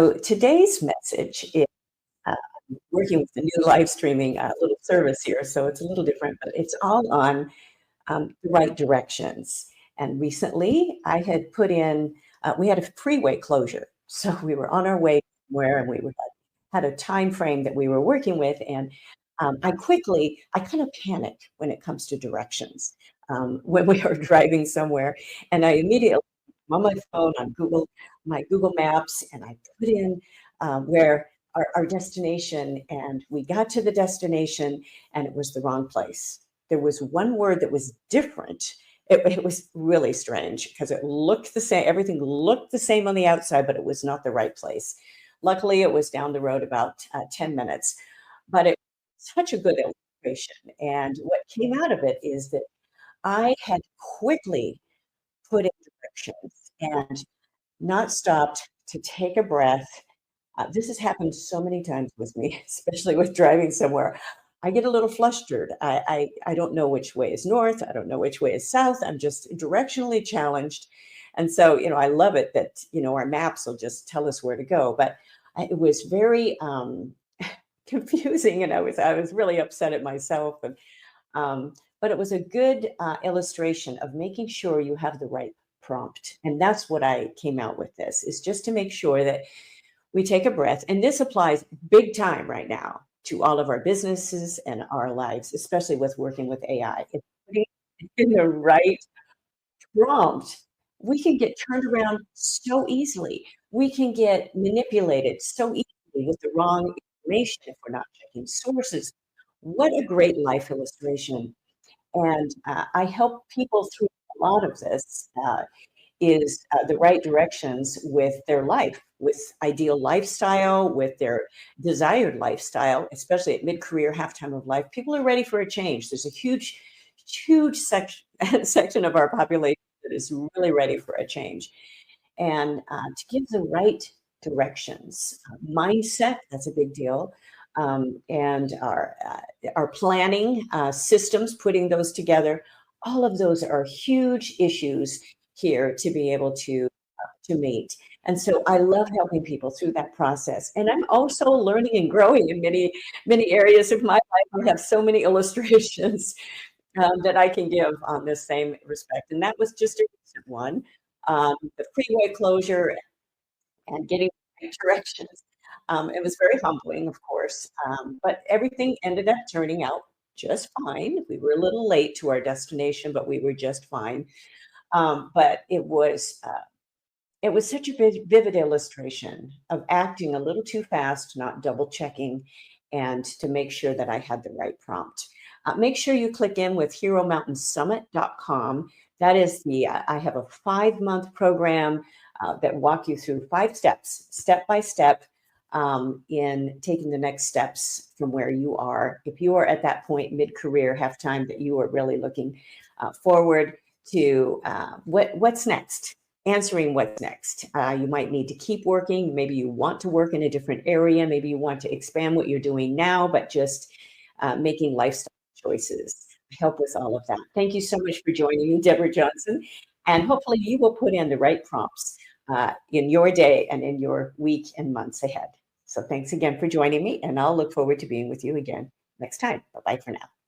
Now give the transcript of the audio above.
So today's message is working with the new live streaming little service here, so it's a little different, but it's all on the right directions. And recently, I had put in, we had a freeway closure, so we were on our way somewhere, and had a time frame that we were working with, and I kind of panicked when it comes to directions when we are driving somewhere, and I immediately on my phone on my Google Maps, and I put in where our destination, and we got to the destination, and it was the wrong place. There was one word that was different. It was really strange because it looked the same. Everything looked the same on the outside, but it was not the right place. Luckily, it was down the road about 10 minutes, but it was such a good illustration. And what came out of it is that I had quickly put in directions and not stopped to take a breath. This has happened so many times with me, especially with driving somewhere. I get a little flustered. I don't know which way is north. I don't know which way is south. I'm just directionally challenged. And so, I love it that, our maps will just tell us where to go. But it was very confusing, and I was really upset at myself. But it was a good illustration of making sure you have the right prompt. And that's what I came out with this, is just to make sure that we take a breath. And this applies big time right now to all of our businesses and our lives, especially with working with AI. If putting in the right prompt, we can get turned around so easily. We can get manipulated so easily with the wrong information if we're not checking sources. What a great life illustration. And I help people through a lot of this. Is the right directions with their life, with ideal lifestyle, with their desired lifestyle, especially at mid-career, halftime of life. People are ready for a change. There's a huge section of our population that is really ready for a change. And to give the right directions, mindset, that's a big deal. And our planning systems, putting those together, all of those are huge issues here to be able to meet. And so I love helping people through that process. And I'm also learning and growing in many areas of my life. I have so many illustrations that I can give on this same respect. And that was just a recent one. The freeway closure and getting the right directions. It was very humbling, of course, but everything ended up turning out just fine. We were a little late to our destination, but we were just fine. But it was such a vivid illustration of acting a little too fast, not double checking, and to make sure that I had the right prompt. Make sure you click in with heromountainsummit.com. That is I have a 5-month program that walk you through 5 steps, step by step, in taking the next steps from where you are. If you are at that point mid-career, halftime, that you are really looking forward to what's next, answering what's next. You might need to keep working. Maybe you want to work in a different area. Maybe you want to expand what you're doing now, but just making lifestyle choices. I help with all of that. Thank you so much for joining me, Deborah Johnson. And hopefully you will put in the right prompts in your day and in your week and months ahead. So thanks again for joining me, and I'll look forward to being with you again next time. Bye-bye for now.